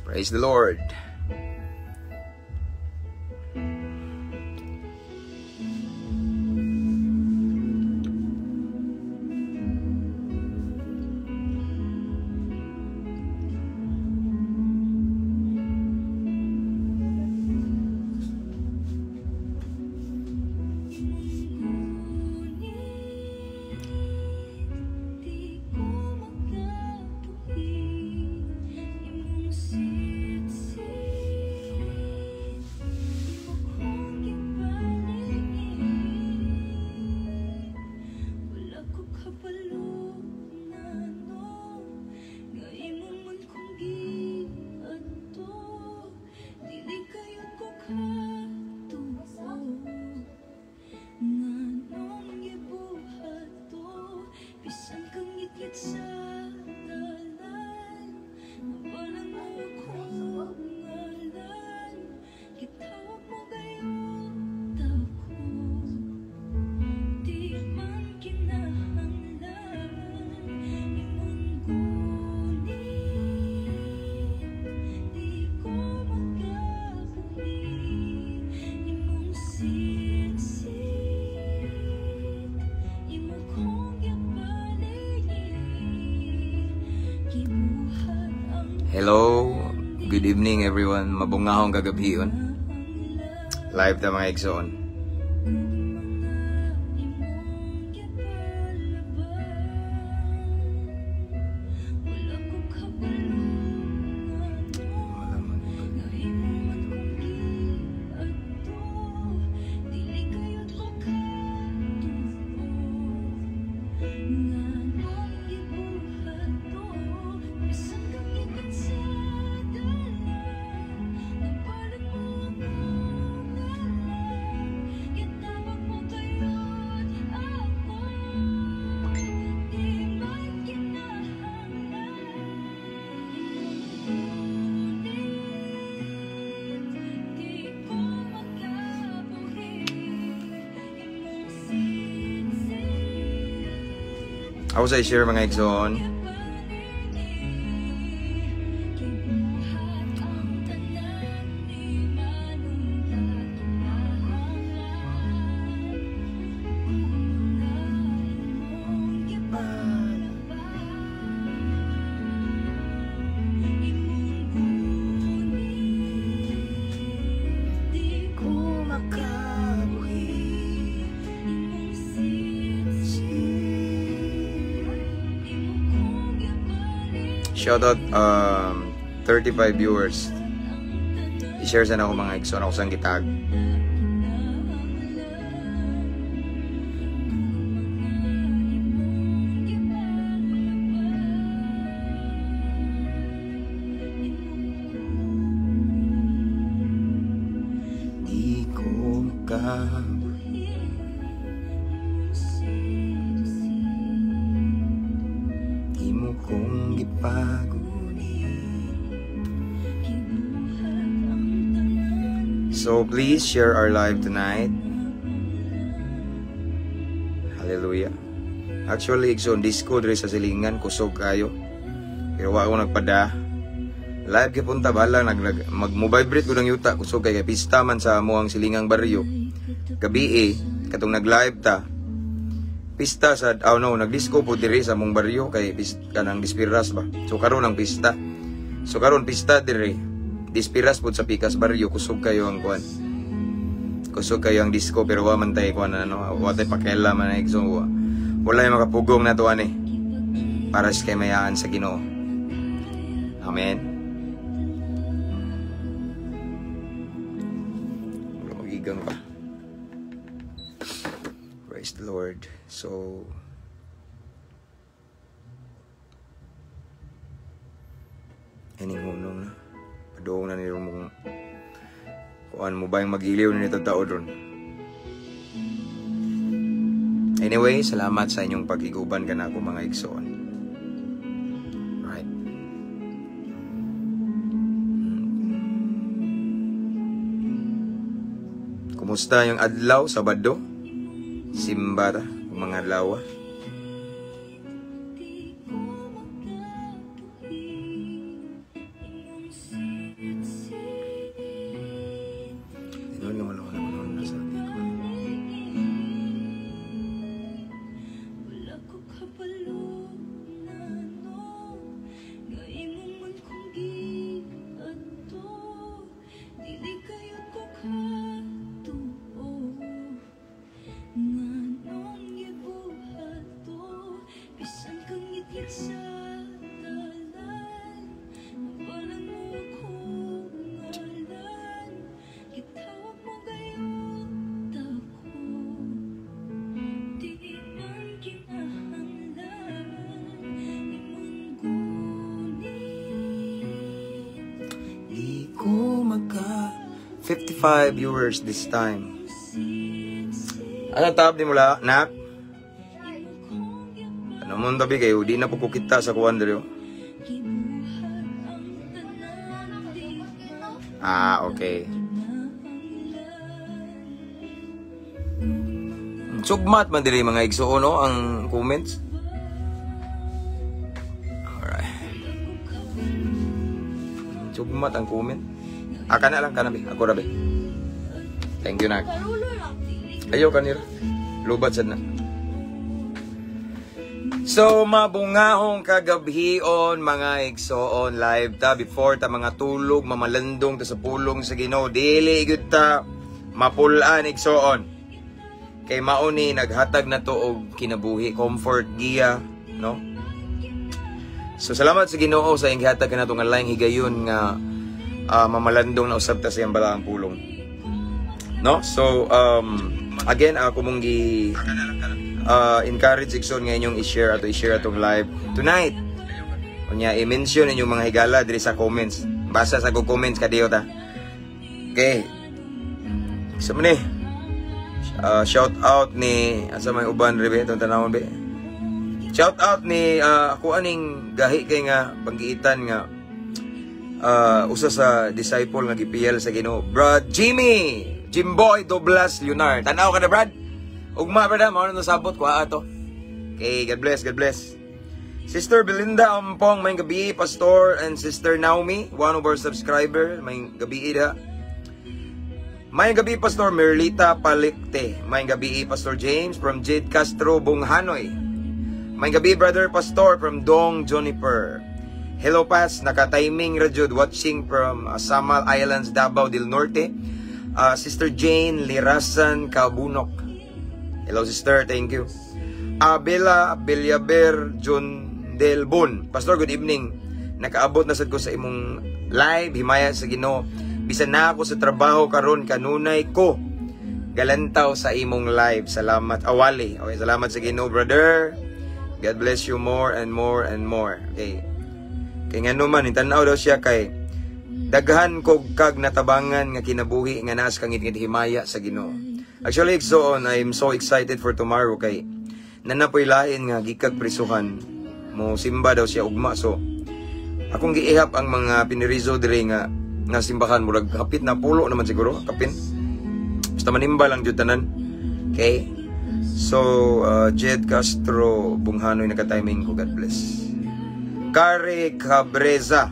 Praise the Lord. Hello, good evening everyone. Mabungahong gagabion. Live ta mga igsoon. Ako sa i-share mga igsoon. Shoutout 35 viewers. I-share sana ako mga igsoon ako sang gitag. Di ko imo kong gipaguni. So please share our live tonight. Hallelujah. Actually, igsoon disco diri sa silingan kusog kayo. Pero wa ako nagpada. Live kay punta bala mag-vibrate ko ng yuta kusog kay pista man sa amuang silingang baryo. Gabi katong nag-live ta. Pista sa nagdisco po diri sa mong baryo kay kanang dispiras ba. So karon ang pista. So karon pista diri. Dispiras po sa Pikas baryo kusog kayo ang kuan. Kusog kayo ang disco pero wa man tay kuan wa tay pakela man ay so wala yung makapugong na to ani. Para sa kamayaan sa Ginoo. Amen. Magigang pa. Praise the Lord. So hunong na padoong na nila mong kuan mo ba yung mag-iliw na nito tao doon. Anyway, salamat sa inyong pag-iguban ka na ako mga igsoon. Right. Kumusta yung adlaw, Sabado? Simbara, mga lawa. 55 viewers this time. Ano tab di mula, nak? Ano mo tabi kayo? Di na po kukita sa kuwan dito. Okay. Sugmat man diri mga igsuon no ang comments. Alright. Sugmat ang comment. Kana lang kana bi. Ako ra bi. Thank you nak. Ayo kanira. Lubat sad na. So, mabungahong kagabhion mga igsoon live ta before ta mga tulog, mamalandong ta sa pulong sa Ginoo. Dili gyud ta mapulaan igsoon. Kay mauni naghatag na to og kinabuhi, comfort, giya, no? So, salamat sa Ginoo sa iyang gihatag kanatong nga laing higayon nga mamalandong na usab ta sa iyang balaang pulong. No? So, again, ako mong encourage igsoon nga inyong i-share atong live tonight. Unya i-mention inyong mga higala diri sa comments. Basa sa comments kadiyo ta. Okay. Sa man shout out ni asa may uban ribe itong tanawon be. Shout out ni ako aning gahi kay nga panggiitan nga usa sa disciple nga gipiyal sa Ginoo. Brad Jimboy Doblas Leonard. Tanaw ka na Brad? Ugma brada, mao na sabot ko ato. Okay, God bless, God bless. Sister Belinda Ampong, may gabi, Pastor, and Sister Naomi, one of our subscriber, may gabi ida. May gabi, Pastor Merlita Palikte, may gabi, Pastor James from Jade Castro, Bunghanoy. May gabi, Brother Pastor from Dong Juniper. Hello Pas, naka-timing rajud watching from Samal Islands, Davao del Norte. Sister Jane Lirasan Kabunok. Hello sister, thank you. Abela Belyaber John Delbon. Pastor, good evening. Nakaabot na sad ko sa imong live, himaya sa Ginoo. Bisan na ako sa trabaho karon kanunay ko galantaw sa imong live. Salamat awali. Okay, salamat sa Ginoo, brother. God bless you more and more and more. Okay. Kay ngano man tan-aw daw siya kay daghan kog kag natabangan nga kinabuhi nga naas kang himaya sa Ginoo. Actually, so I'm so excited for tomorrow kay nanapoy lain nga gikag prisuhan mo simba daw siya ugma. So akong giihap ang mga pinirizo dire nga simbahan murag kapit na pulo naman siguro kapin. Basta manimba lang jud tanan. Okay? So Jed Castro Bunghanoy naka-timing ko, God bless. Kare Gabreza.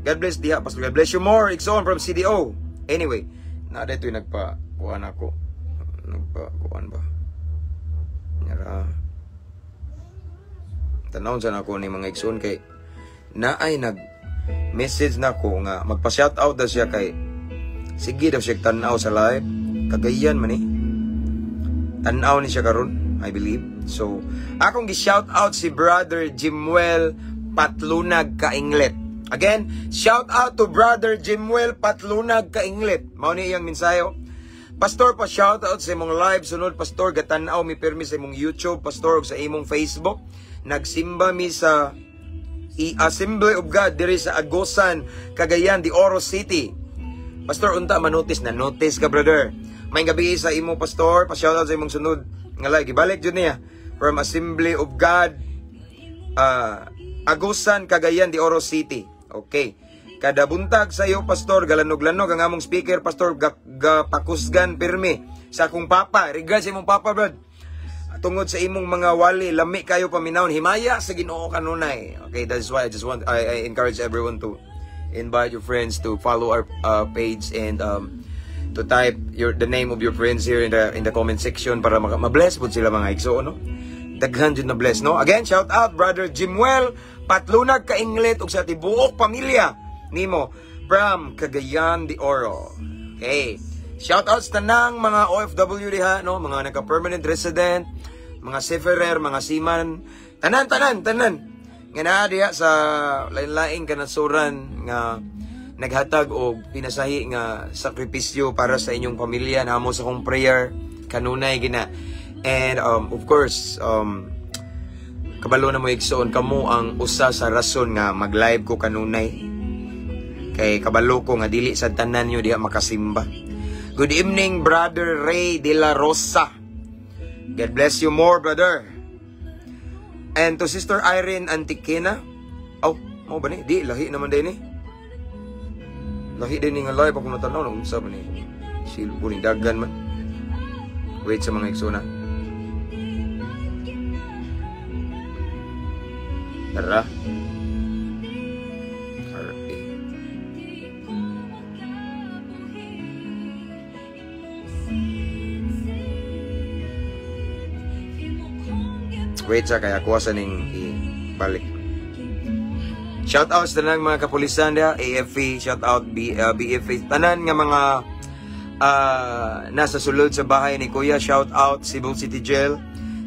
God bless diha, Pastor. God bless you more. Ikson from CDO. Anyway, na dito yung nagpa-kuhan ako. Nagpa-kuhan ba? Nyara. Tanawon sana ako ni mga ikson kay naay nag-message na ako nga magpa-shoutout daw siya kay sige daw siya tanaw sa live. Kagayan man tanaw ni siya karon, I believe. So, akong gi-shoutout si Brother Jimuel Patlunag Kainglet. Again, shout out to Brother Jimuel Patlunag Kainglet. Mao ni iyang mensayo. Pastor, pa shout out sa imong live sunod, Pastor, gatanaw mi permi sa imong YouTube, Pastor, ug sa imong Facebook. Nagsimba mi sa Assembly of God diri sa Agosan, Cagayan de Oro City. Pastor, unta manotice na notice ka, brother. May gabi sa imo, Pastor, pa shout out sa imong sunod nga live. Gibalik jud niya from Assembly of God Agosan, Cagayan de Oro City. Okay. Kada buntag sa iyo, Pastor, galanog-lanog ang among speaker, Pastor, pakusgan pirmi sa akong papa. Regards sa imong papa, brad. Tungod sa imong mga wali, lami kayo paminawon, himaya sa Ginoo kanunay. Okay, that's why I encourage everyone to invite your friends to follow our page and to type the name of your friends here in the comment section para ma-bless po sila mga igso, no? Daghan jud na bless, no? Again, shout out Brother Jimuel Patlunag Kainglet ug sa tibuok pamilya nimo from Cagayan de Oro. Okay. Shout out sa tanang mga OFW diha, no? Mga naka-permanent resident, mga seafarer, mga seaman, tanan. Nga naa diha sa lain-laing kanasuran nga naghatag og pinasahi nga sakripisyo para sa inyong pamilya. Namo sa akong prayer kanunay gina. And of course, kabalo na mo igsoon kamo ang usa sa rason nga mag-live ko kanunay. Kay kabalo ko nga dili sa tanan nyo diha makasimba. Good evening, Brother Ray de la Rosa. God bless you more, brother. And to Sister Irene Antiquena. Oh, mo ba ni? Di, lahi naman din eh. Lahi din nga live ako natanaw nung unsa man ni. Silbuning dagan man. Wait sa mga iksuna. Tara. Wait sa kaya kuwasa ning ibalik. Shout out sa tanang mga kapulisan dia, AFP, shout out BFA, tanan nga mga nasa sulod sa bahay ni Kuya, shout out Cebu City Jail,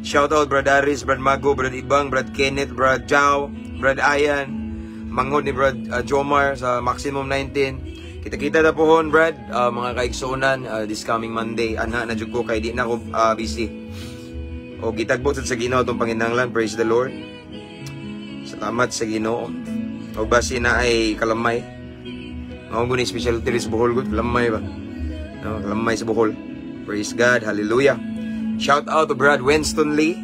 shout out Brad Aris, Brad Mago, Brad Ibang, Brad Kenneth, Brad Jao, Brad Ayan, manghod ni Brad Jomar sa Maximum 19. Kita-kita na pohon, Brad, mga kaigsunan, this coming Monday, ana na jud ko kay di na ako busy. O gitagbot sa Ginoo itong Panginahanglan. Praise the Lord. Salamat sa Ginoo. O basi na ay kalamay. Maungo ni specialty sa Bohol good. Kalamay ba? No, kalamay sa Bohol. Praise God. Hallelujah. Shout out to Brad Winston Lee.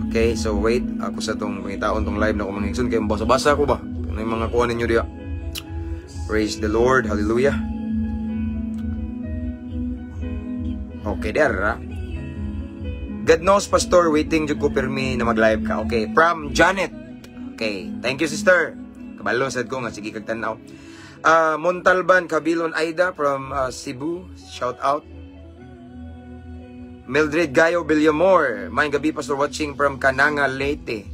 Okay, so wait. Ako sa itong pangitaon tong live na ko mga ikson. Kaya basa-basa ko ba? Ano yung mga kuha ninyo diya? Praise the Lord. Hallelujah. Okay, there. God knows, Pastor, waiting jud ko permi na mag-live ka. Okay, from Janet. Okay, thank you, sister. Kabalo sad ko nga sige kag tan-aw. Montalban Kabilon Aida from Cebu. Shout out. Mildred Gayo Villamor. May gabi, Pastor, watching from Cananga, Leyte.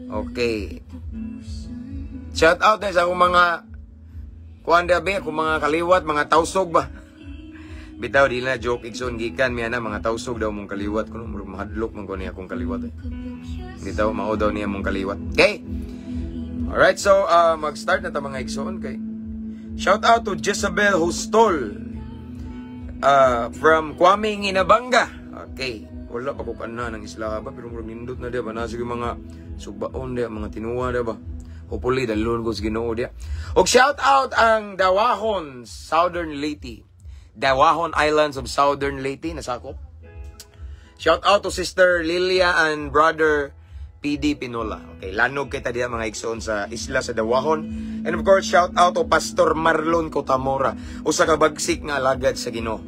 Okay. Shout out na sa akong mga kuan dabe, akong mga kaliwat, mga tausog ba. Bitaw di na joke igsoon gikan miya na mga tausog daw mong kaliwat kuno mahadlok man ko niya akong kaliwat eh. Bitaw mao daw niya mong kaliwat. Okay. All right, so mag-start na ta mga igsoon kay. Shout out to Jezabel Hustol. From Kwame Inabanga. Okay. Wala pa ko kana ng isla ba pero murag nindot na dia ba na sige mga subaon dia mga tinuwa dia ba. Hopefully dalon ko sa Ginoo dia. Og shout out ang Dawahon Southern Leyte. Dawahon Islands of Southern Leyte, nasakop. Shout out to Sister Lilia and Brother PD Pinola. Okay, lanog kita diya mga igsoon sa isla sa Dawahon. And of course, shout out to Pastor Marlon Cotamora. Usa ka bagsik nga alagad sa Ginoo.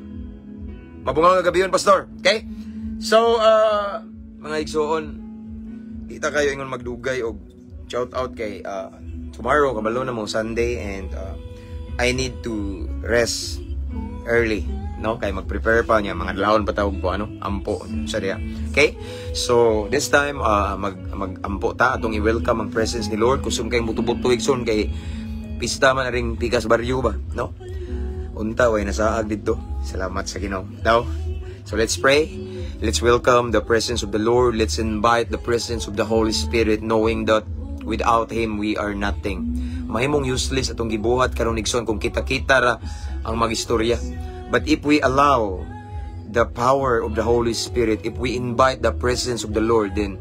Mabungaw nga gabi yun, Pastor. Okay? So, mga igsoon, kita kayo ingon magdugay og shout out kay tomorrow, kabalo na mo Sunday and I need to rest early, no? Kay mag-prepare pa niya mga dlahon patawag po ampo sa diya. Okay? So, this time mag-ampo ta atong i-welcome ang presence ni Lord. Kusum kay mutubot tuigson kay pista man ring Pikas Barrio ba, no? Unta way nasaag didto. Salamat sa Ginoo. Now, so let's pray. Let's welcome the presence of the Lord. Let's invite the presence of the Holy Spirit, knowing that without Him we are nothing. Mahimong useless atong gibuhat karon igsoon kung kita-kita ra ang magistorya. But if we allow the power of the Holy Spirit, if we invite the presence of the Lord, then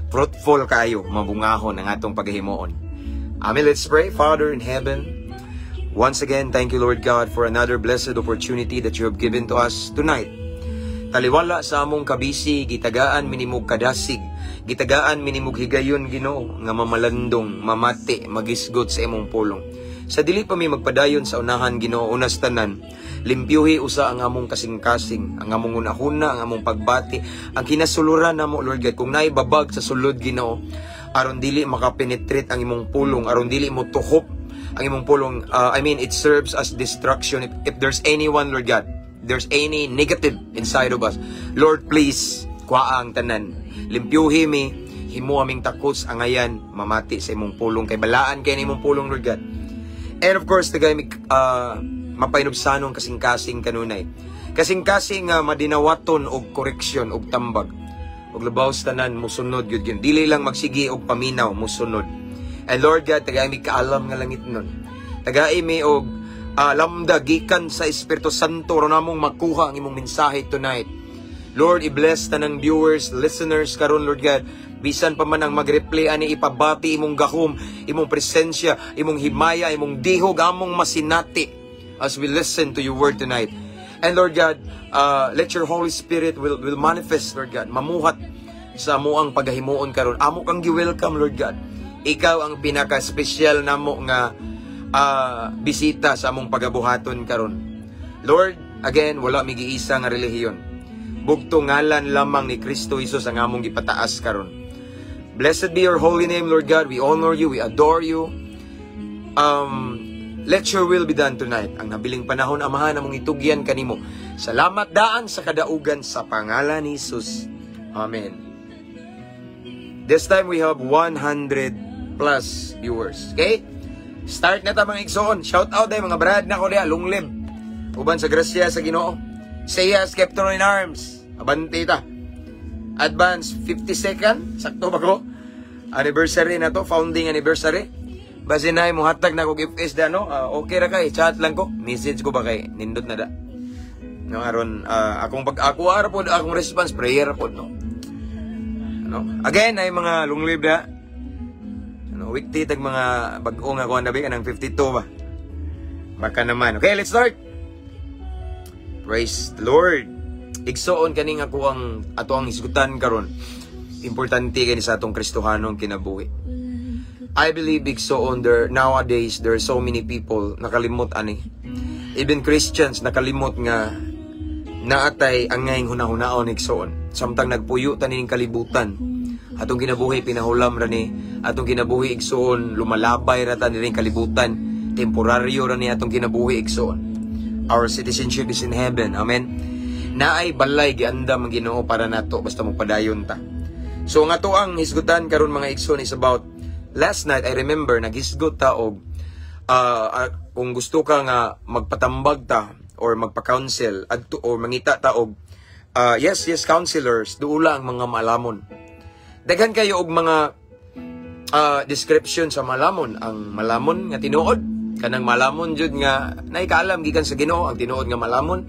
fruitful kayo, mabungahon ang atong paghihimuon. Amen. Let's pray. Father in heaven, once again, thank you, Lord God, for another blessed opportunity that you have given to us tonight. Taliwala sa among kabisi, gitagaan minimog kadasig, gitagaan minimog higayon, Ginoo, nga mamalandong, mamati, magisgot sa imong pulong. Sa dili pa mi magpadayon sa unahan, Ginoo, unas tanan, limpyuhi usa ang among kasing-kasing, ang among unahuna, ang among pagbati, ang kinasuluran namo, Lord God, kung naibabag sa sulod, Ginoo, aron dili makapenetrate ang imong pulong, aron dili mo tuhop ang imong pulong. It serves as destruction. If there's anyone, Lord God, there's any negative inside of us, Lord, please, kuha ang tanan. Limpyuhi mi, himu aming takos, angayan, mamati sa imong pulong, kay balaan kay imong pulong, Lord God. And of course, tagay mi mapainubsanong kasing-kasing kanunay. Kasing-kasing madinawaton og koreksyon og tambag. Og labaw sa tanan musunod gyud yun. Dili lang magsigi og paminaw musunod. And Lord God, tagay mi kaalam nga langit nun. Tagay mi og lamda gikan sa Espiritu Santo ro namong makuha ang imong mensahe tonight. Lord, i-bless tanang viewers, listeners karon, Lord God. Bisan pa man ang mag-replay ani ipabati imong gahom, imong presensya, imong himaya, imong dihog, among masinati as we listen to your word tonight. And Lord God, let your Holy Spirit will manifest, Lord God, mamuhat sa amuang pagahimuon karon. Amo kang gi-welcome, Lord God. Ikaw ang pinaka-special namo nga bisita sa among pagabuhaton karon. Lord, again, wala migiisa nga relihiyon. Bugto ngalan lamang ni Kristo Jesus ang among gipataas karon. Blessed be your holy name, Lord God. We honor you, we adore you. Let your will be done tonight. Ang nabiling panahon, Amahan, among itugyan kanimo. Salamat daan sa kadaugan sa pangalan ni Jesus. Amen. This time we have 100 plus viewers. Okay? Start na ta mga igsoon. Shout out day mga brad na ko diya, lunglib. Uban sa grasya sa Ginoo. Say yes, Captain in Arms. Abante ta. Advance 50 second. Sakto ba ko? Anniversary na to, founding anniversary. Base na mo hatag na ko gift da no. Okay ra kay chat lang ko. Message ko ba kay nindot na da. No aron akong ako ara pod akong response prayer pod no. Ano? Again ay mga lunglib da. Ano weekday tag mga bag-o nga kuan dabi kanang 52 ba. Baka naman. Okay, let's start. Praise the Lord. Igsoon kaning ako ang ato ang hisgutan karon. Importante kini sa atong Kristohanong kinabuhi. I believe igsoon nowadays there are so many people nakalimot ani. Even Christians nakalimot nga naatay ang ngayong hunahunahon igsoon. Samtang nagpuyo ta ning kalibutan. Atong kinabuhi pinahulam ra ni atong kinabuhi igsoon lumalabay ra ta ning kalibutan. Temporaryo ra ni atong kinabuhi igsoon. Our citizenship is in heaven. Amen. Naay balay giandam ang Ginoo para nato basta magpadayon ta. So nga to ang hisgutan karon mga igsoon is about last night I remember naghisgot ta og kung gusto ka nga magpatambag ta or magpa-counsel adto or mangita ta og yes counselors duula ang mga malamon. Daghan kayo og mga description sa malamon. Ang malamon nga tinuod kanang malamon jud nga naikaalam gikan sa Ginoo. Ang tinuod nga malamon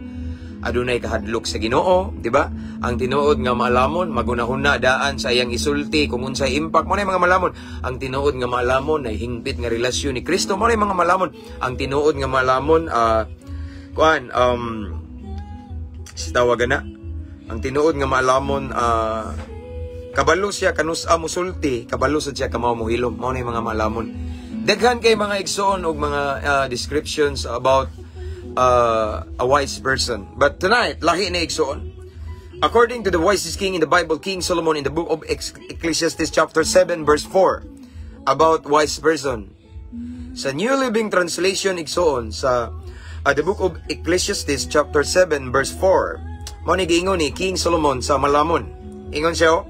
adunay kahadlok sa Ginoo, di ba? Ang tinuod nga malamon magunahuna daan sa iyang isulti kung unsay impact mo na mga malamon. Ang tinuod nga malamon ay hingpit nga relasyon ni Kristo mo na mga malamon. Ang tinuod nga malamon sitawagan na. Ang tinuod nga malamon kabalo siya kanus-a musulti, kabalo sad siya kamaw mohilom. Mao na mga malamon. Daghan kay mga igsoon og mga descriptions about a wise person. But tonight, lahi na igsoon. According to the wisest king in the Bible, King Solomon in the book of Ecclesiastes chapter 7 verse 4 about wise person. Sa New Living Translation igsoon sa the book of Ecclesiastes chapter 7 verse 4. Mo ni giingon ni King Solomon sa malamon. Ingon siya,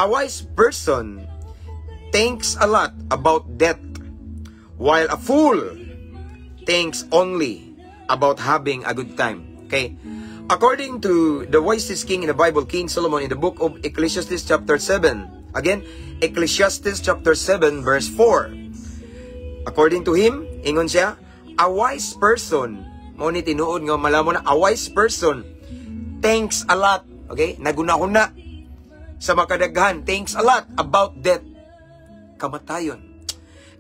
a wise person thinks a lot about death, while a fool thinks only about having a good time. Okay? According to the wisest king in the Bible, King Solomon, in the book of Ecclesiastes chapter 7. Again, Ecclesiastes chapter 7 verse 4. According to him, ingon siya, a wise person, mo ni tinuod nga malamon na, a wise person thinks a lot. Okay? Nagunahuna sa makadaghan, thinks a lot about death. Kamatayon.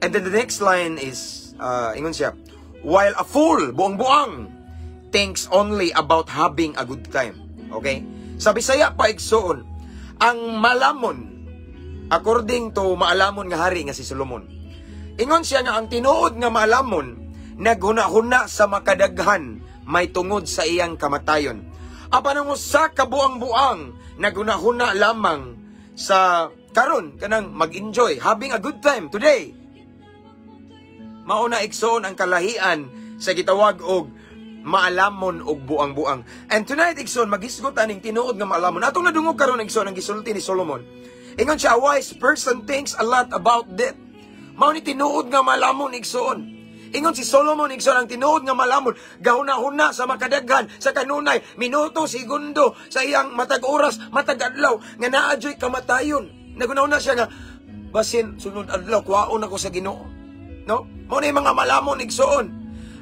And then the next line is, ingon siya, while a fool, buang-buang, thinks only about having a good time. Okay? Sa Bisaya pa igsoon, ang malamon, according to maalamon nga hari nga si Solomon, ingon siya nga ang tinuod nga maalamon, naghuna-huna sa makadaghan, may tungod sa iyang kamatayon. Apan sa kabuang-buang, naghuna-huna lamang sa karon kanang mag-enjoy, having a good time today. Mauna igsoon ang kalahian sa gitawag og maalamon og buang-buang. And tonight igsoon maghisgot aning tinuod nga maalamon. Atong nadungog karon igsoon ang gisulti ni Solomon. Ingon siya, a wise person thinks a lot about death. Mao ni tinuod nga maalamon igsoon. Ingon si Solomon igsoon ang tinuod nga maalamon, gahuna-huna sa makadaghan sa kanunay, minuto, segundo sa iyang matag oras, matag adlaw nga naadyoy kamatayon. Nagunahuna siya nga basin sunod adlaw kuhaon ako sa Ginoo. No? Mao na mga malamon igsoon.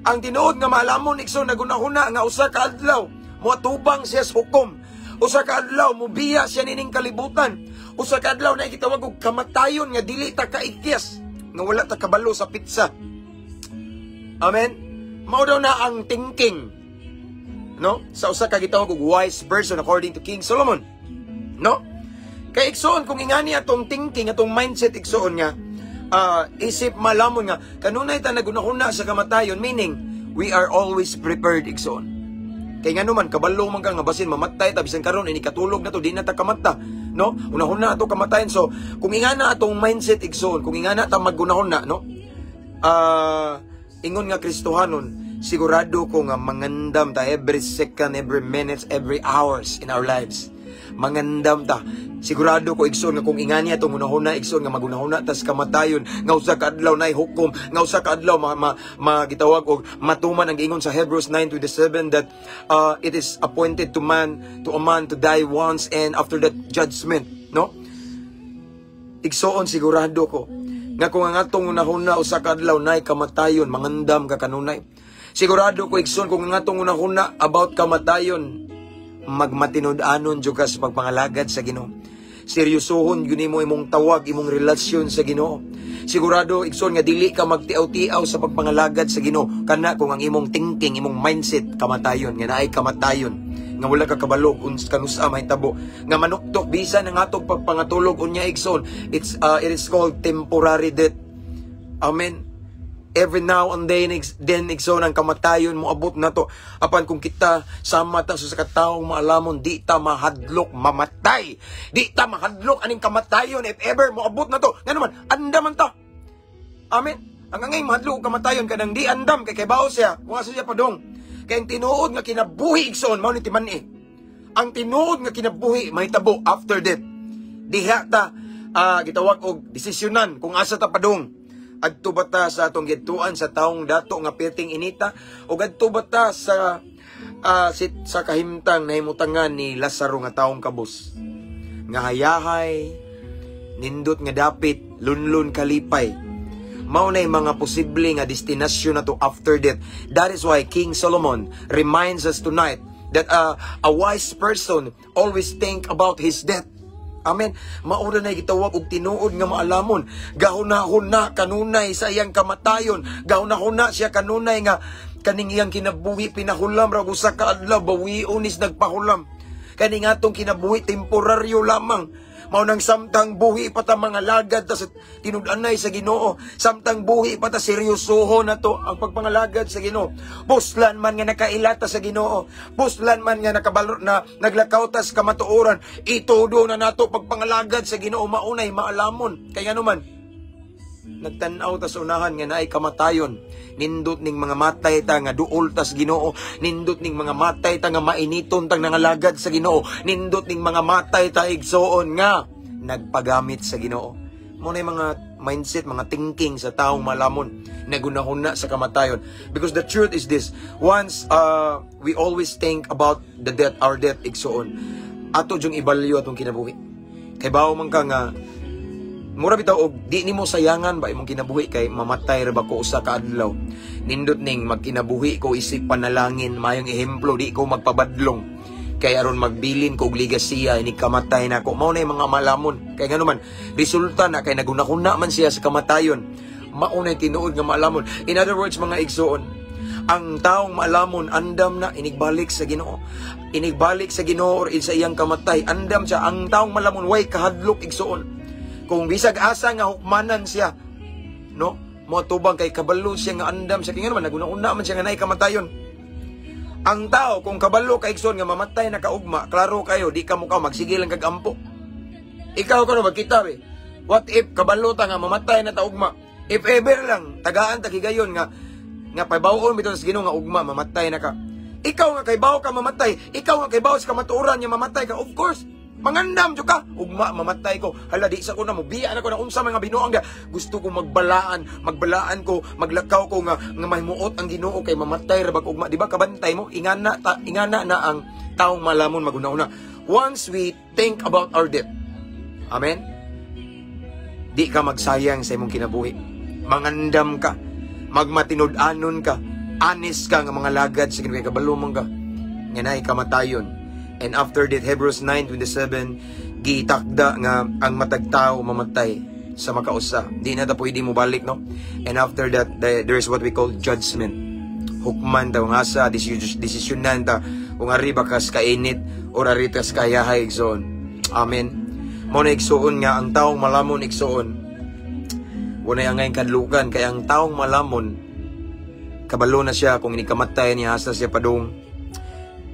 Ang tinuod nga malamon igsoon nagunahuna nga usa ka adlaw moatubang siya sa hukom. Usa ka adlaw mobiya siya nining kalibutan. Usa ka adlaw na gitawag og kamatayon nga dili ta kaikyas, nga wala ta kabalo sa pizza. Amen. Mao daw na ang thinking, no, sa usa ka gitawag og wise person according to King Solomon, no? Kay igsoon kung ingani atong thinking, atong mindset igsoon nga isip malamon nga kanunay ta nagunahuna sa kamatayon, meaning we are always prepared igsoon. Kay nga naman kabalo man ka nga basin mamatay ta bisan karon ini katulog na to di na ta kamata, no? Unahuna ato kamatayon. So kung ingana atong mindset igsoon, kung ingana ta magunahuna, no? Ingon nga Kristohanon, sigurado ko nga mangandam ta every second, every minute, every hours in our lives. Mangandam ta. Sigurado ko igsoon nga kung ingani atong unahuna igsoon nga magunahuna tas kamatayon, nga usa ka adlaw nay hukom, nga usa ka adlaw magitawag og matuman ang ingon sa Hebrews 9:27 that it is appointed to a man to die once and after that judgment, no? Igsoon sigurado ko nga kung ang atong unahuna usa ka adlaw nay kamatayon, mangandam ka kanunay. Sigurado ko igsoon kung ang atong unahuna about kamatayon, magmatinud-anon jud ka sa pagpangalagad sa Ginoo. Seryosohon gyud nimo imong tawag, imong relasyon sa Ginoo. Sigurado igsoon nga dili ka magtiaw-tiaw sa pagpangalagad sa Ginoo kana kung ang imong thinking, imong mindset kamatayon, nga naay kamatayon, nga wala ka kabalog kanusa mahitabo, nga manuktok bisan ang atong pagpangatulog unya igsoon. It is called temporary death. Amen. Every now and then igsoon ang kamatayon mo abot na to. Apan kung kita sama ta sa kataong maalamon, di ta mahadlok mamatay. Di ta mahadlok aning kamatayon if ever mo abot na to. Nga naman, andaman ta. Amen. Ang ngay mahadlok kamatayon kadang di andam kay bawo siya. Kung asa siya padong. Kay ang tinuod nga kinabuhi igsoon mao ni timan-i. Ang tinuod nga kinabuhi mahitabo after death. Diha ta gitawag og desisyonan kung asa ta padong. Adto ba ta sa atong gituan sa taong dato nga perting inita, o adto ba ta sa kahimtang nahimutangan ni Lazaro nga taong kabus, nga hayahay, nindot nga dapit, lunlun kalipay. Mao nay mga posible nga destinasyon na to after death. That is why King Solomon reminds us tonight that a wise person always think about his death. Amen. Maura na gitawag og tinuod nga maalamon. Gahunahon na kanunay sa iyang kamatayon. Gahunahon na siya kanunay nga kaning iyang kinabuhi pinahulam ra usa ka adlaw bawion is nagpahulam. Kani nga tong kinabuhi temporaryo lamang. Mao nang samtang buhi pa ta mga lagad ta sa tinud-anay sa Ginoo. Samtang buhi pa ta seryosohon na to ang pagpangalagad sa Ginoo. Puslan man nga nakailata sa Ginoo. Puslan man nga nakabalo na naglakaw ta sa kamatuoran. Itudo na nato pagpangalagad sa Ginoo maunay maalamon. Kaya naman nagtan-aw ta sa unahan nga naay kamatayon. Nindot ning mga matay ta nga duol ta sa Ginoo. Nindot ning mga matay ta nga mainiton tang nangalagad sa Ginoo. Nindot ning mga matay ta igsoon nga nagpagamit sa Ginoo. Mo na mga mindset, mga thinking sa taong malamon nagunahuna sa kamatayon. Because the truth is this, once we always think about the death, our death igsoon, ato jung ibalyo atong kinabuhi. Kay bawo man ka nga mura bitaw og di nimo sayangan ba imong kinabuhi kay mamatay ra ba ko usa ka adlaw. Nindot ning magkinabuhi ko isip panalangin, mayong ehemplo di ko magpabadlong. Kay aron magbilin ko og ligasiya ini kamatay na ko. Mao na mga malamon. Kay ngano man resulta na kay nagunahuna man siya sa kamatayon. Mao na tinuod nga maalamon. In other words mga igsoon, ang taong maalamon andam na inigbalik sa Ginoo. Inigbalik sa Ginoo or sa iyang kamatay, andam siya. Ang taong malamon way kahadlok igsoon. Kung bisag asa nga hukmanan siya, no? Mo tubang kay kabalo siya nga andam siya kay naman naguna-una man siya nga naay kamatayon. Ang tao kung kabalo kay igsoon nga mamatay na kaugma, klaro kayo di ka mo magsige lang kag ampo. Ikaw kano magkita be? What if kabalo ta nga mamatay na ta ugma? If ever lang tagaan ta kigayon nga pabawon bitaw sa Ginoo nga ugma mamatay na ka. Ikaw nga kay bawo ka mamatay, ikaw nga kay bawo sa kamatuoran nga mamatay ka, of course. Mangandam jud ka, ugma mamatay ko. Hala di sa ko na mo biya na ko na unsa mga binuang da. Gusto ko magbalaan ko, maglakaw ko nga mahimuot ang Ginoo kay mamatay ra bag ugma, di ba kabantay mo? Ingana na ang taong malamon maguna-una. Once we think about our death. Amen. Di ka magsayang sa imong kinabuhi. Mangandam ka, magmatinud-anon ka, honest ka nga mga lagad sa Ginoo kay kabalo man ka. Nga naay kamatayon. And after that, Hebrews 9:27, gitakda nga ang matag tao mamatay sa makausa. Di na ta pwede mo balik, no? And after that, there is what we call judgment. Hukman ta nga sa desisyonan ta kung ari ba kas kainit or ari kas kayahay igsoon. Amen. Mao na igsoon nga ang taong malamon igsoon. Wala yang ngayon kadlukan kay ang taong malamon kabalo na siya kung inikamatay niya hasta siya padung.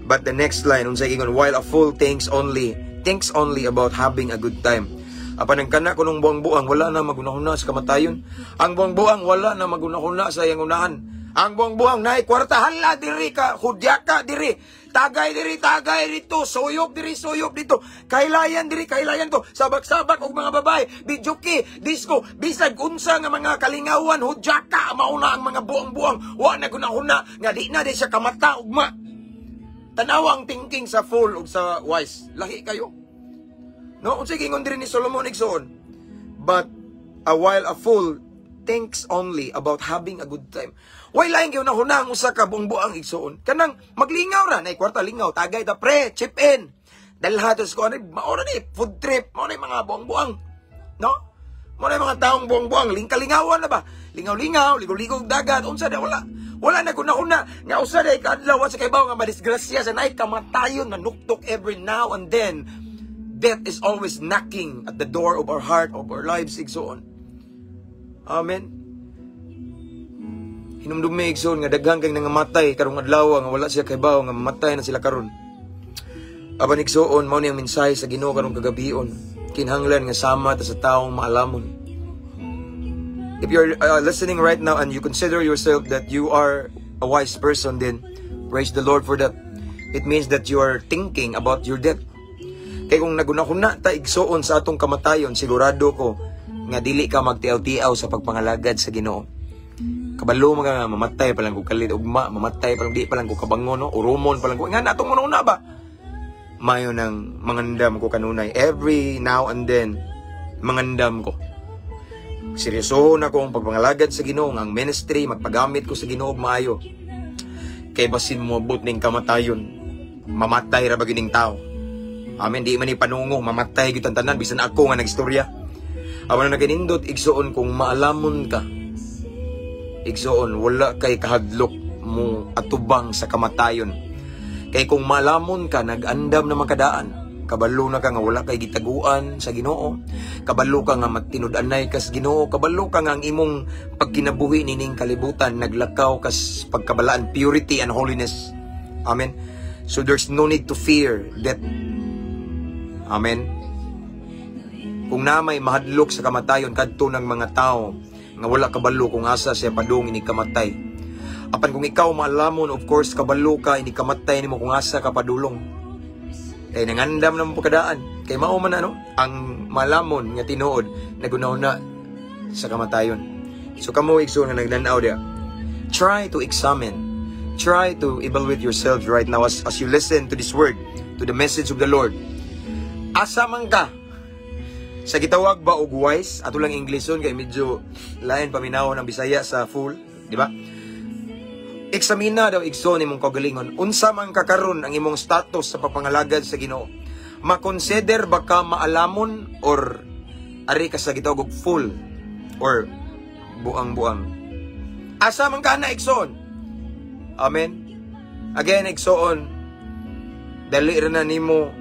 But the next line unsay ingon, while a fool thinks only about having a good time. Apan ang kana kunong buang-buang wala na magunahuna sa kamatayon. Ang buang-buang wala na magunahuna sa iyang unahan. Ang buang-buang nay kwartahan la diri ka, hudya ka diri, tagay dito, suyop diri, suyop dito, kailayan diri, kailayan to, sabak-sabak og mga babae, bijuki, disco, bisag unsa nga mga kalingawan, hudya ka, mauna ang mga buang-buang, wa na gunahuna nga di na di siya kamata ugma. Tanawa ang thinking sa fool ug sa wise. Lahi kayo. No, unsay gingon diri ni Solomon igsoon. But while a fool thinks only about having a good time. Why laing gyud na hunang usa ka buang-buang igsoon. Kanang maglingaw ra nay kwarta lingaw, tagay ta pre, chip in. Dalhatos ko ani maora ni food trip, mao ni mga buang-buang. No? Mao ni mga taong buang-buang, lingkalingawan na ba? Lingaw-lingaw, ligo-ligo dagat, unsa da wala. Wala na kuna-una nga usa day kadlaw sa kaybaw nga madisgrasya sa nay kamatayon nanuktok every now and then. Death is always knocking at the door of our heart, of our lives, igsoon. Amen. Hinumdumi igsoon nga daghang kay nangamatay karong adlaw nga wala siya kaybaw nga mamatay na sila karon. Aban igsoon mao ni ang mensahe sa Ginoo karong kagabion. Kinahanglan nga sama ta sa taong maalamon. If you're listening right now and you consider yourself that you are a wise person, then praise the Lord for that. It means that you are thinking about your death. Kaya kung nagunahuna ta igsoon sa atong kamatayon, sigurado ko nga dili ka magtiaw-tiaw sa pagpangalagad sa Ginoo. Kabalo mga mamatay pa lang ko kalit ugma, mamatay pa lang di pa lang ko kabangon, no? Urumon pa lang ko. Nga natong una ba? Mayo nang mangandam ko kanunay. Every now and then, mangandam ko. Seryosohon ako ang pagpangalagad sa Ginoo, ang ministry, magpagamit ko sa Ginoo maayo. Kay basin mo abot ning kamatayon, mamatay ra ba gining tao. Amen, di man ni panungo, mamatay gyud tanan bisan ako nga nagistorya. Awan na naginindot igsoon kung maalamon ka. Igsoon wala kay kahadlok mo atubang sa kamatayon. Kay kung maalamon ka nagandam na makadaan, kabalo na ka nga wala kay gitaguan sa Ginoo. Kabalo ka nga matinud-anay ka sa Ginoo. Kabalo ka nga ang imong pagkinabuhi nining kalibutan naglakaw kas pagkabalaan, purity and holiness. Amen. So there's no need to fear death. Amen. Kung na may mahadlok sa kamatayon kadto ng mga tao nga wala kabalo kung asa siya padung ini kamatay. Apan kung ikaw maalamon, of course kabalo ka ini kamatay nimo kung asa ka padulong. Kay nangandam na mo pagkadaan. Kay mao man ano, ang malamon nga tinuod nagunahuna sa kamatayon. So kamo igsoon nga nagdan-aw dia. Try to examine. Try to evaluate yourselves right now as you listen to this word, to the message of the Lord. Asa man ka? Sa gitawag ba og wise? Ato lang Englishon kay medyo lain paminaw ng Bisaya sa full, di ba? Eksamina daw igsoon imong kaugalingon. Unsa man ka karon ang imong status sa pagpangalagad sa Ginoo? Ma-consider ba ka maalamon or ari ka sa gitawag og full or buang-buang? Asa man ka na igsoon? Amen. Again igsoon dali ra na nimo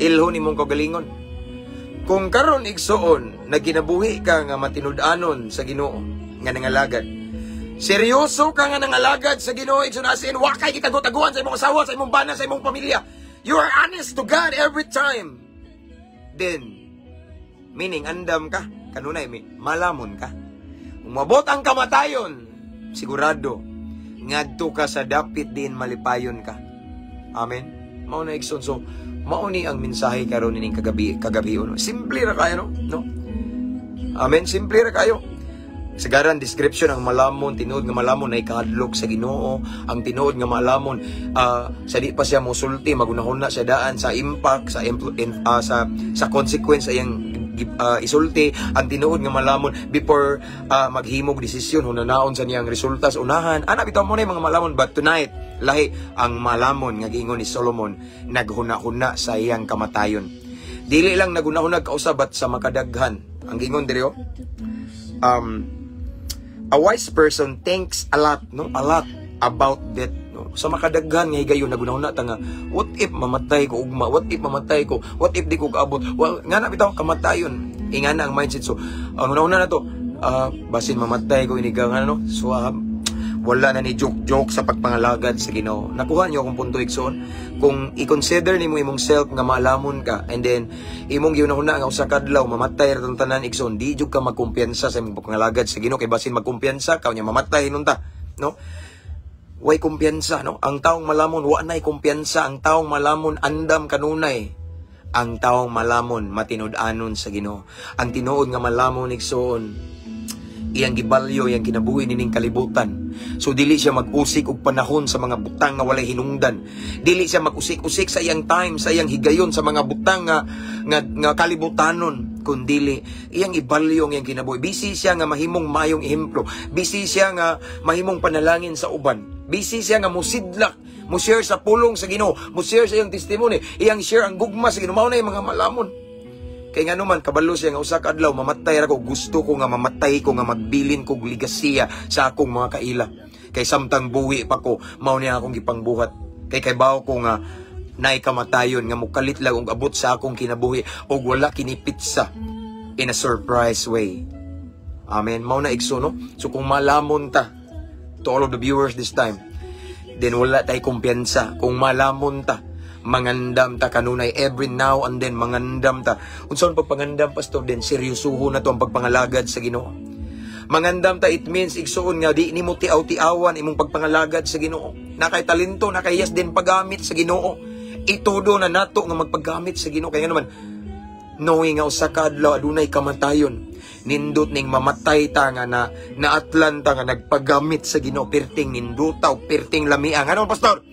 ilhon imong kaugalingon. Kung karon igsoon nagkinabuhi ka nga matinud-anon sa Ginoo nga nangalagad, seryoso ka nga nangalagad sa Ginoo, igsoon asin wa kay gitago-taguan sa imong asawa, sa imong bana, sa imong pamilya, you are honest to God every time, then meaning andam ka kanunay malamon ka. Kung mabot ang kamatayon, sigurado ngadto ka sa dapit din malipayon ka. Amen. Mao na igsoon. So mao ni ang mensahe karon ning kagabi. Simple ra kayo, no? Amen, simple ra kayo. Sagaran description ang malamon, tinuod nga malamon ay kahadlok sa Ginoo. Ang tinuod nga malamon sa di pa siya mosulti, magunahon na siya daan sa impact, sa consequence ayang isulti ang tinuod nga malamon before maghimog desisyon hunanaon sa niyang resulta sa unahan. Ana bitaw mo na yung mga malamon, but tonight lahi ang malamon nga giingon ni Solomon, naghuna-huna sa iyang kamatayon. Dili lang naghuna-huna kausabat sa makadaghan. Ang giingon diri a wise person thinks a lot about death. Sa makadaghan nga higayon nagunahuna ta nga, what if mamatay ko ugma, what if mamatay ko, what if di ko kaabot, well nga na bitaw kamatayon, ingana ang mindset. So ang una na to, basin mamatay ko inigang ano, so wala na ni joke sa pagpangalagad sa Ginoo. Nakuha niyo akong punto igsoon. Kung i-consider nimo imong self nga maalamon ka, and then imong ginahuna nga usa ka adlaw mamatay ra tanan igsoon, di jud ka magkumpiyansa sa imong pagpangalagad sa Ginoo, kay basin magkumpiyansa ka nya mamatay nunta, no? Way kumpiyansa, no? Ang taong malamon wa nay kumpiyansa, ang taong malamon andam kanunay. Ang taong malamon matinud-anon sa Ginoo. Ang tinuod nga malamon igsoon, iyang gibalyo, iyang kinabuhi nining kalibutan. So dili siya mag-usik og panahon sa mga butang nga walay hinungdan. Dili siya mag-usik-usik sa iyang time, sa iyang higayon sa mga butang nga kalibutanon, kundili iyang ibalyo ang iyang kinabuhi. Busy siya nga mahimong mayong ehemplo. Busy siya nga mahimong panalangin sa uban. Busy siya nga musidlak, mo share sa pulong sa Ginoo, mo share sa iyang testimony, iyang share ang gugma sa Ginoo. Mao na yung mga malamon. Kay nga naman, kabalo siya nga usa ka adlaw mamatay ra ko, gusto ko nga mamatay ko, nga magbilin ko ligasiya sa akong mga kaila. Kay samtang buwi pa ko, mao niya akong gipangbuhat. Kay bawo ko nga nay kamatayon nga mukalit lang og abot sa akong kinabuhi og wala kinipitsa in a surprise way. Amen. Mao na igso, no? So kung malamon ta, to all of the viewers this time, then wala tay kumpiyansa. Kung malamon ta, mangandam ta kanunay every now and then, mangandam ta. Unsaon pagpangandam, pastor? Then seryosuho na to ang pagpangalagad sa Ginoo. Mangandam ta, it means igsuon nga di nimo tiaw-tiawan imong pagpangalagad sa Ginoo. Nakay talento, nakayas din paggamit sa Ginoo. Itudo na nato nga magpaggamit sa Ginoo. Kaya naman, knowing nga usa ka adlaw adunay kamatayon, nindot ning mamatay ta nga na Atlanta nga nagpagamit sa Ginoo, perting nindutaw, perting lamiang. Ano, pastor?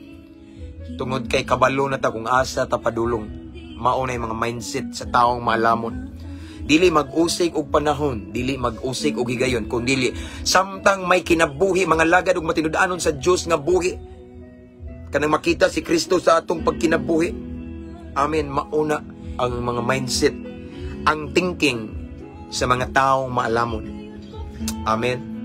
Tungod kay kabalo na ta kung asa ta padulong. Mao na yung mga mindset sa taong malamon. Dili mag-usik og panahon, dili mag-usik og higayon, kundi samtang may kinabuhi, mga lagad og matinud-anon sa Dios nga buhi, kanang makita si Kristo sa atong pagkinabuhi. Amen. Mauna ang mga mindset, ang thinking sa mga taong maalamon. Amen.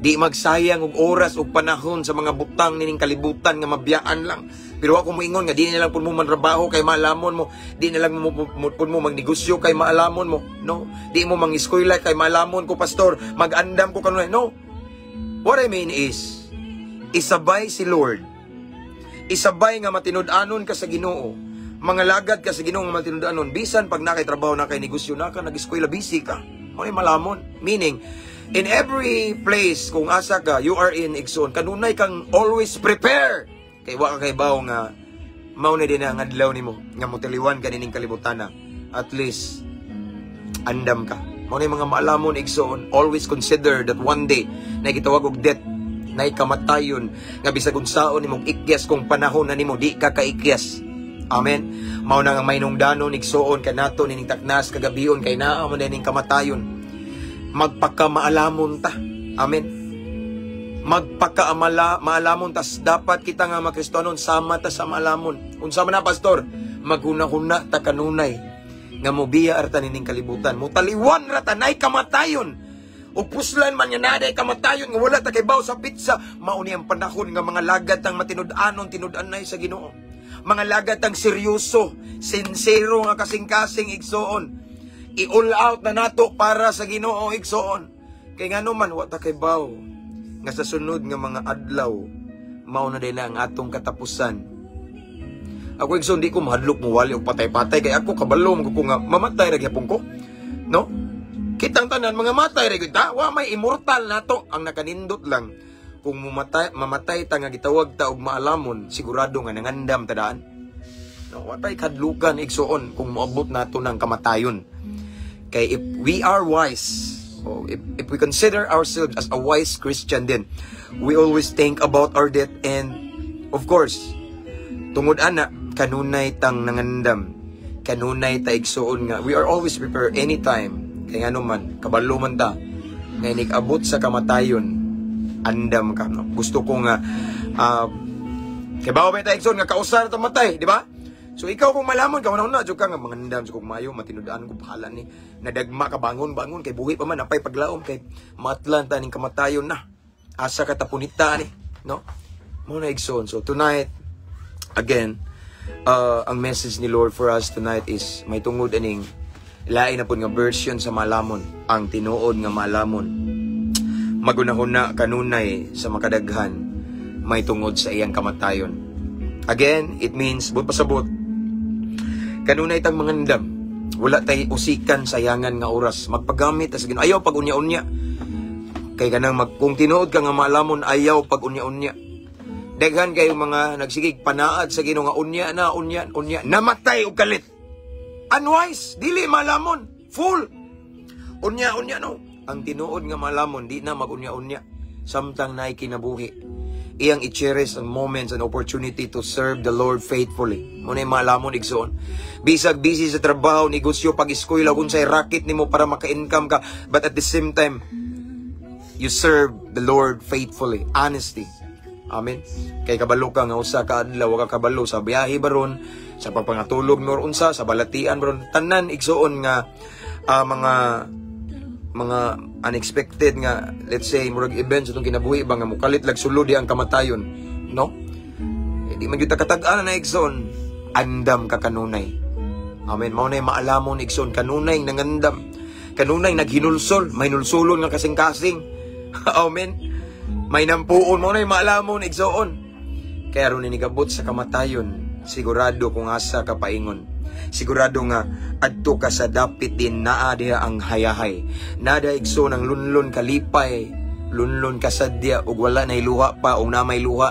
Di magsayang og oras o panahon sa mga butang nining kalibutan nga mabiyaan lang. Pero ako moingon nga di na lang pud mo manrabaho kay maalamon mo, di na lang pud mo magnegosyo kay maalamon mo, no? Di mo mangiskwela kay maalamon ko, pastor, magandam ko kanunay. No. What I mean is, isabay si Lord. Isabay nga matinud-anon ka sa Ginoo. Mga lagad ka sa Ginoo nga matinud-anon. Bisan pag nakay trabaho na kay negosyo na ka, nag-eskwela, busy ka. Ano malamon? Meaning, in every place kung asa ka, you are in igsoon, kanunay kang always prepare. Kay wa ka kay bawo nga mao na din ang adlaw nimo nga motiliwan ka nining kalibutan na. At least andam ka. Mao na mga maalamon igsoon, always consider that one day na gitawag og death, na kamatayon nga bisag unsaon nimong ikyas kung panahon na nimo di ka kaikyas. Amen. Mao na nga mainungdanon igsoon kanato nining taknas kagabion kay naa man ning kamatayon. Magpakamaalamon ta. Amen. Magpakamalamon tas dapat kita nga makristonon sama ta sa maalamon. Unsa man na, pastor? Maghuna-huna ta kanunay nga mobiya arta nining kalibutan. Mutaliwan ra tanay kamatayon. O puslan man nga naday kamatayon nga wala ta kay baw sa pizza. Mao ni ang panahon nga mga lagad tang matinud-anon tinud-anay sa Ginoo. Mga lagad tang seryoso, sincero nga kasing-kasing igsoon. I-all out na nato para sa Ginoo igsoon. Kay ngano man wa ta kay baw nga sa sunod nga mga adlaw mao na din ang atong katapusan. Ako igsoon di ko mahadlok mo wali og patay-patay kay ako kabalo mo ko nga mamatay ra gyapon ko. No? Kitang tanan mga matay ra gyud ta, wa may immortal nato. Ang nakanindot lang kung mamatay ta nga gitawag ta og maalamon, sigurado nga nangandam ta daan. No, wa tay kadlukan igsoon kung moabot nato ng kamatayon. Kay if we are wise, if we consider ourselves as a wise Christian, then we always think about our death, and of course tungod ana kanunay tang nangandam kanunay ta igsuon nga we are always prepared anytime kay ngano man kabalo man ta nga inig-abot sa kamatayon andam ka no. Gusto ko nga kay bawo ba ta igsuon nga kausar ta matay, di ba? So ikaw kung malamon ka una jud ka nga mangandam sa kog maayo matinudaan ko bahala ni nadagma ka bangon kay buhi pa man apay paglaom kay matlan ta ning kamatayon na asa ka tapunita ni no mo na igsoon. So tonight again ang message ni Lord for us tonight is may tungod aning lain na pud nga version sa malamon, ang tinuod nga malamon magunahuna kanunay sa makadaghan may tungod sa iyang kamatayon. Again, it means but pasabot kanunay tang mangandam, wala tay usikan sayangan nga oras magpagamit as Ginoo. Ayaw pag unya-unya kay kanang kung tinuod ka nga malamon ayaw pag unya-unya. Daghan kayo mga nagsigig panaad sa Ginoo nga unya namatay og kalit. Unwise, dili malamon, full. Unya no. Ang tinuod nga malamon di na magunya-unya. Samtang naay kinabuhi. Iyang i-cherish ang moments and opportunity to serve the Lord faithfully. Muna yung malamon igsoon. Bisag busy sa trabaho, negosyo, pag-eskwela, kung sa'y racket nimo para maka-income ka, but at the same time, you serve the Lord faithfully. Honesty. Amen. Kay kabalo ka nga usa ka adlaw ka kabalo sa biyahe baron, sa pagpangatulog nor unsa sa balatian baron, tanan igsoon nga mga unexpected nga let's say murag events itong kinabuhi ba nga mukalit lag sulod ang kamatayon no di man gyud ta katag-an na igsoon andam ka kanunay. Amen. Mao nay maalamon igsoon kanunay nangandam, kanunay naghinulsol, may nulsulon nga kasing-kasing. Amen. May nampuon mo na maalamon igsoon. Kaya ron inigabot sa kamatayon, sigurado kung asa ka paingon. Sigurado nga adto ka sa dapit din naa diha ang hayahay. Nada igsoon ang lunlon kalipay, lunlon kasadya ug wala nay luha pa ug na may luha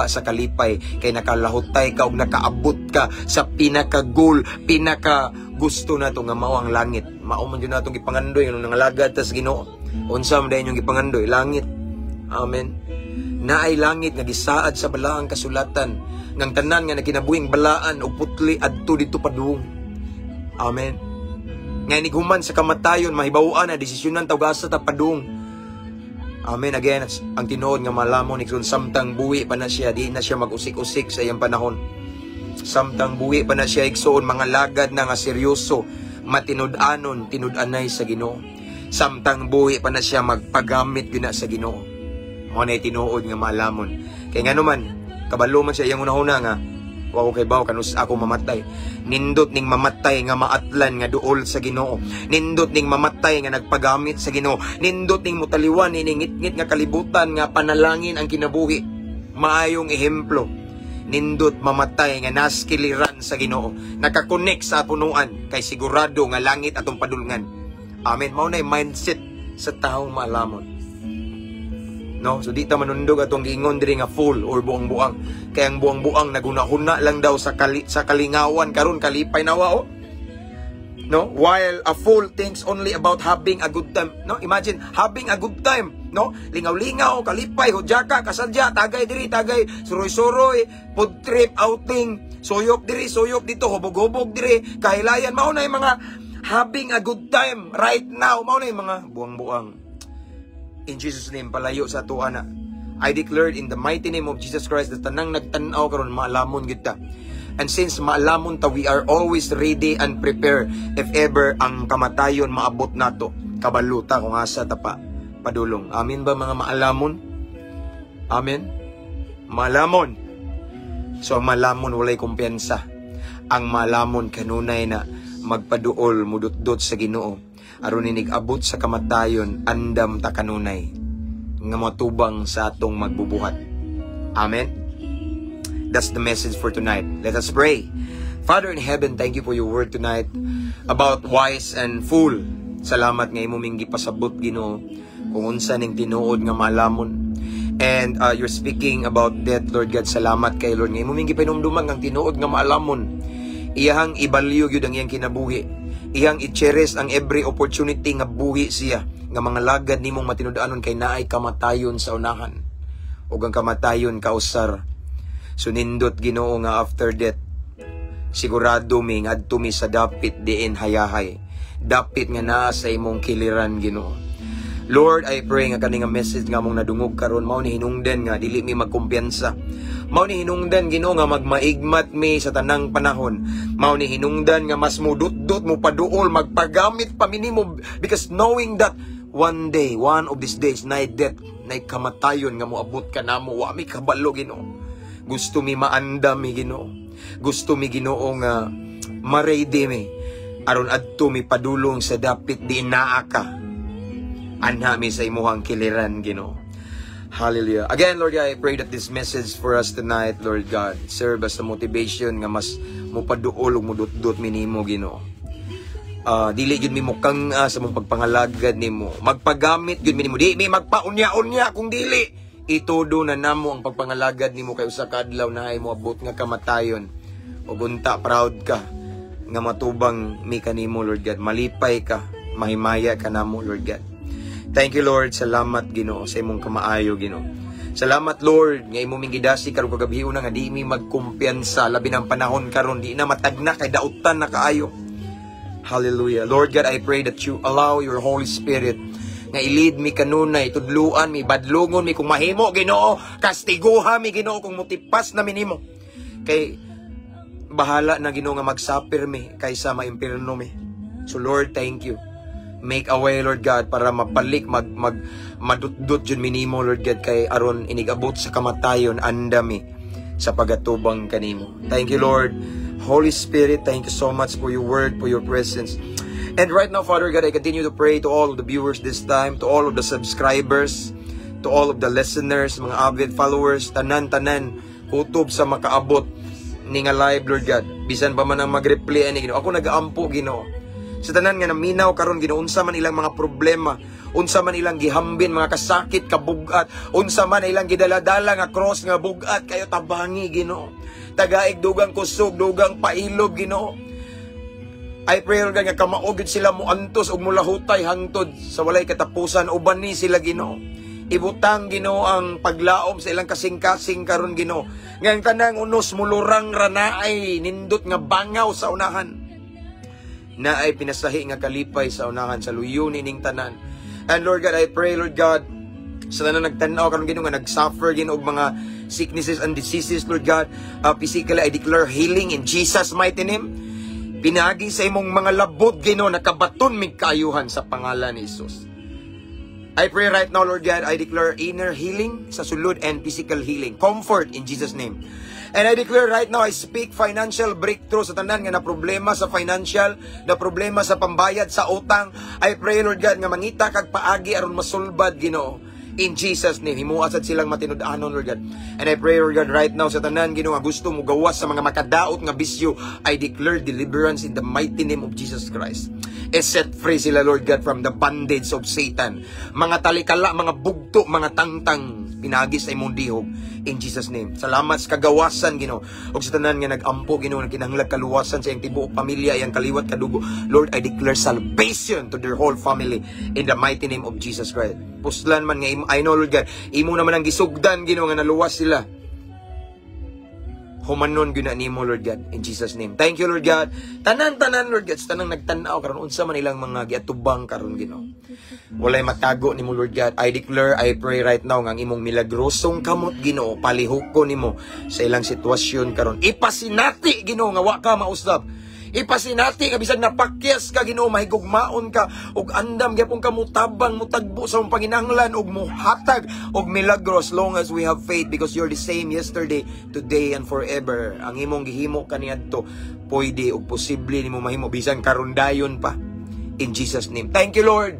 sa kalipay kay nakalahutay ka ug nakaabot ka sa pinaka goal, pinaka gusto nato nga mao ang langit. Mao man gyud natong gipangandoy nung nangalagad tas Ginoo. Unsa man dayon yung gipangandoy? Langit. Amen. Naay langit nga gisaad sa balaang kasulatan ngang tanan nga nakinabuhing balaan o putli adto dito padung. Amen. Nga niguman sa kamatayon mahibawaan na desisyonan tawgasa ta padung. Amen. Again, ang tinuod nga malamon igsoon samtang buhi pa na siya, di na siya mag-usik-usik sa iyang panahon. Samtang buhi pa na siya igsoon mga lagad na nga seryoso, matinud-anon, tinud-anay sa Ginoo. Samtang buhi pa na siya magpagamit gina sa Ginoo. Mo na tinuod nga malamon. Kay ngano man kabalo man siya iyang una-una nga wa ko kay baw kanus ako mamatay. Nindot ning mamatay nga maatlan nga duol sa Ginoo. Nindot ning mamatay nga nagpagamit sa Ginoo. Nindot ning mutaliwan ni ngit-ngit nga kalibutan nga panalangin ang kinabuhi. Maayong ehemplo. Nindot mamatay nga naskiliran sa Ginoo. Nakakonek sa punuan kay sigurado nga langit atong padulngan. Amen. Mao nay mindset sa taong maalamon. No, so di ta manundog atong giingon diri nga full or buang-buang. Kay ang buang-buang naguna-huna lang daw sa kalingawan karon kalipay nawa oh. No, while a fool thinks only about having a good time. No, imagine having a good time, no? Lingaw-lingaw, kalipay, hudyaka, kasadya, tagay diri, tagay, suroy-suroy, food trip, outing, suyop diri, suyop dito, hubog-hubog diri, kahilayan. Mao na yung mga having a good time right now. Mao na yung mga buang-buang. In Jesus' name, palayo sa ato ana. I declared in the mighty name of Jesus Christ that tanang nagtanaw karon maalamon kita. And since maalamon ta, we are always ready and prepared if ever ang kamatayon maabot nato. Kabaluta kung asa ta pa padulong. Amen ba mga maalamon? Amen. Maalamon. So ang maalamon walay kumpiyansa. Ang maalamon kanunay na magpaduol mudot-dot sa Ginoo. Aron inig-abot sa kamatayon andam ta kanunay nga matubang sa atong magbubuhat. Amen. That's the message for tonight. Let us pray. Father in heaven, thank you for your word tonight about wise and fool. Salamat nga imo ming gipasabot Ginoo kung unsa ning tinuod nga maalamon. And you're speaking about that, Lord God. Salamat kay Lord nga imo ming gipainumduman ang tinuod nga maalamon. Iyang ibalyo gyud ang iyang kinabuhi. Iyang i-cherish ang every opportunity nga buhi siya nga mga lagad nimong matinud-anon kay naay kamatayon sa unahan ug ang kamatayon kausar. So nindot Ginoo nga after death sigurado mi ngadto mi sa dapit diin hayahay, dapit nga naa sa imong kiliran Ginoo. Lord, I pray nga kani nga message nga mong nadungog karon mao ni hinungdan nga dili mi magkumpiyansa. Mao ni hinungdan Ginoo nga magmaigmat mi sa tanang panahon. Mao ni hinungdan nga mas mudot-dot mo paduol magpagamit pa minimo, because knowing that one day, one of these days, na death, na kamatayon nga moabot ka namo, wa mi kabalo Ginoo. Gusto mi maanda mi Ginoo. Gusto mi Ginoo nga ma-ready mi aron adto mi padulong sa dapit di naa ka. Anha mi sa imuhang kiliran Ginoo. Hallelujah. Again, Lord God, I pray that this message for us tonight, Lord God, serve as a motivation nga mas mupaduol ug mudot-dot minimo Ginoo. Dili gyud mi mukang sa mong pagpangalagad nimo. Magpagamit gyud minimo. Di mi magpaunya-unya kung dili itudo na namo ang pagpangalagad nimo kay usa ka adlaw na ay moabot nga kamatayon. Ug unta proud ka nga matubang mi kanimo Lord God. Malipay ka, mahimaya ka namo Lord God. Thank you Lord, salamat Ginoo sa imong kamaayo Ginoo. Salamat Lord nga imong gidasi karon kagabi una nga di mi magkumpiyansa labi ng panahon karon di na matagna kay dautan na kaayo. Hallelujah. Lord God, I pray that you allow your Holy Spirit nga i-lead mi kanunay, tudluan mi, badlungon mi kung mahimo Ginoo, kastiguha mi Ginoo kung mutipas na minimo. Kay bahala na Ginoo nga magsapir mi kaysa maimpirno mi. So Lord, thank you. Make a way Lord God para mabalik madutdut jud minimo Lord God kay aron inigabot sa kamatayon andami sa pagatubang kanimo. Thank you Lord. Holy Spirit, thank you so much for your word, for your presence. And right now, Father God, I continue to pray to all of the viewers this time, to all of the subscribers, to all of the listeners, mga avid followers, tanan-tanan, kutob sa makaabot ni nga live, Lord God. Bisan pa man ang mag-replay ani Ginoo. Ako nag-aampo Ginoo. Sa tanan nga naminaw karon Ginoo, unsa man ilang mga problema, unsa man ilang gihambin, mga kasakit, kabugat, unsa man ilang gidaladala nga cross nga bugat, kayo tabangi Ginoo. Tagaig dugang kusog, dugang pailog Ginoo. I pray Lord God nga kamaugid sila mo antos ug mulahutay hangtod sa walay katapusan, uban ni sila Ginoo. Ibutang Ginoo ang paglaom sa ilang kasing-kasing karon Ginoo. Nga ang tanang unos mulurang ranaay nindot nga bangaw sa unahan. Na ay pinasahi nga kalipay sa unahan sa luyon ning tanan. And Lord God, I pray Lord God sa tanan nagtan-aw karon Ginoo nga nagsuffer Ginoo og mga sicknesses and diseases Lord God, physically I declare healing in Jesus mighty name. Pinagi sa imong mga labot Ginoo nakabaton mig kaayuhan sa pangalan ni Jesus. I pray right now Lord God, I declare inner healing sa sulod and physical healing, comfort in Jesus name. And I declare right now, I speak financial breakthrough sa tanan nga na problema sa financial, na problema sa pambayad sa utang. I pray Lord God nga mangita kag paagi aron masulbad Ginoo. In Jesus name, himuasad silang matinud-anon Lord God. And I pray Lord God right now sa tanan Ginoo nga gusto mo gawas sa mga makadaot nga bisyo, I declare deliverance in the mighty name of Jesus Christ. Set free sila Lord God from the bondage of Satan. Mga talikala, mga bugto, mga tangtang pinagi sa imong dihog. In Jesus name. Salamat sa kagawasan Ginoo. Og sa tanan nga nagampo Ginoo nga kinahanglan kaluwasan sa iyang tibuok pamilya, iyang kaliwat kadugo. Lord, I declare salvation to their whole family in the mighty name of Jesus Christ. Puslan man nga I know Lord God, imo naman ang gisugdan Ginoo nga naluwas sila. Humanon gyud na nimo Lord God in Jesus name. Thank you Lord God. Tanan-tanan Lord God, sa tanang nagtan-aw karon unsa man ilang mga giatubang karon Ginoo. Walay matago nimo Lord God. I declare, I pray right now nga ang imong milagrosong kamot Ginoo palihukon nimo sa ilang sitwasyon karon. Ipasinati Ginoo nga wa ka mausab. Ipasinati nga bisag napakyas ka Ginoo, mahigugmaon ka ug andam gyapon ka mutabang mutagbo sa imong panginahanglan ug muhatag og milagro as long as we have faith, because you're the same yesterday, today and forever. Ang imong gihimo kaniadto pwede ug posible nimo mahimo bisan karon dayon pa. In Jesus name. Thank you Lord.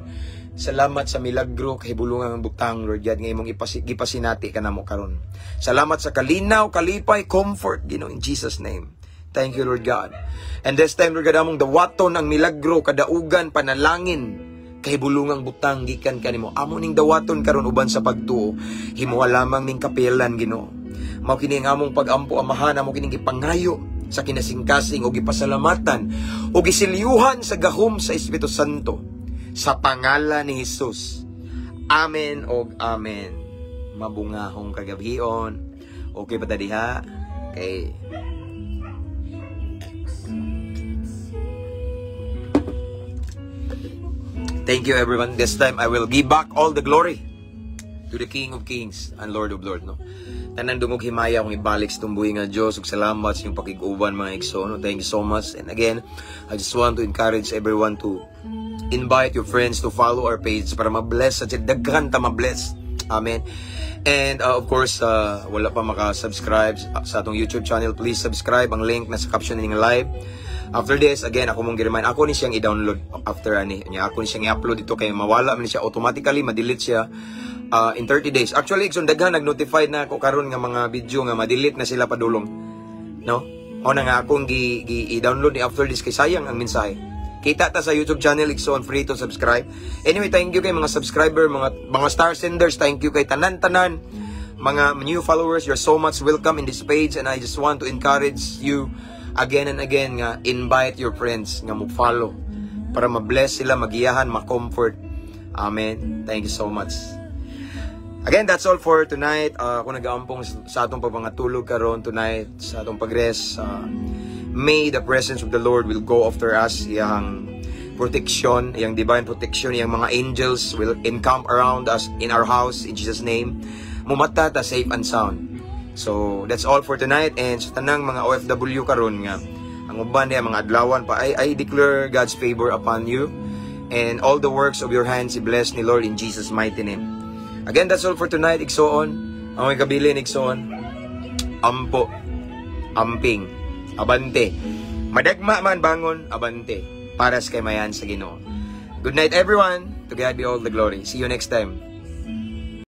Salamat sa milagro kay bulungan ang butang Lord God nga imong ipasinati kanamo karon. Salamat sa kalinaw, kalipay, comfort Ginoo in Jesus name. Thank you Lord God. And this time Lord God, among dawaton ang milagro, kadaugan, panalangin, kay bulungang butang gikan kanimo. Amo ning dawaton karon uban sa pagtuo. Himuha lamang ning kapilan Ginoo. Mao kini ang among pagampo amahan, amo kining gipangayo sa kinasingkasing o gipasalamatan o gisilyuhan sa gahom sa Espiritu Santo sa pangalan ni Jesus. Amen o amen. Mabungahong kagabion. Okay pa ta diha? Okay. Thank you everyone. This time I will give back all the glory to the King of Kings and Lord of Lords, no? Tanan dungog himaya akong ibalik sa tumbuhi nga Diyos ug salamat sa inyong pakig-uban mga igso, no? Thank you so much. And again, I just want to encourage everyone to invite your friends to follow our page para ma-bless at daghan ta ma-bless. Amen. And of course, wala pa maka-subscribe sa atong YouTube channel, please subscribe. Ang link nasa caption ng live. After this, again, ako mong gi-remind, ako ni siyang i-download after ani. Ako ni siyang i-upload dito kay mawala man siya automatically, ma-delete siya in 30 days. Actually, so daghan nag-notify na ako karon nga mga video nga ma-delete na sila padulong. No? O na nga akong i-download ni after this kay sayang ang mensahe. Kita ta sa YouTube channel, Igsoon, free to subscribe. Anyway, thank you kay mga subscriber, mga star senders, thank you kay tanan-tanan, mga new followers, you're so much welcome in this page, and I just want to encourage you again and again nga invite your friends nga mo-follow para ma-bless sila, magiyahan, ma-comfort. Amen. Thank you so much. Again, that's all for tonight. Kung nag-aampong sa atong pagpangatulog karon tonight, sa atong pag-rest, may the presence of the Lord will go after us. Yang protection, yang divine protection, yang mga angels will encamp around us in our house in Jesus' name. Mumata ta safe and sound. So that's all for tonight. And sa tanang mga OFW karon nga, ang uban niya mga adlawan pa, I declare God's favor upon you and all the works of your hands. I-bless ni Lord in Jesus' mighty name. Again, that's all for tonight. Igsoon, ang may kabilin, Igsoon, ampo, amping, abante. Madagma man bangon, abante. Para sa kay mayan sa Ginoo. Good night everyone. To God be all the glory. See you next time.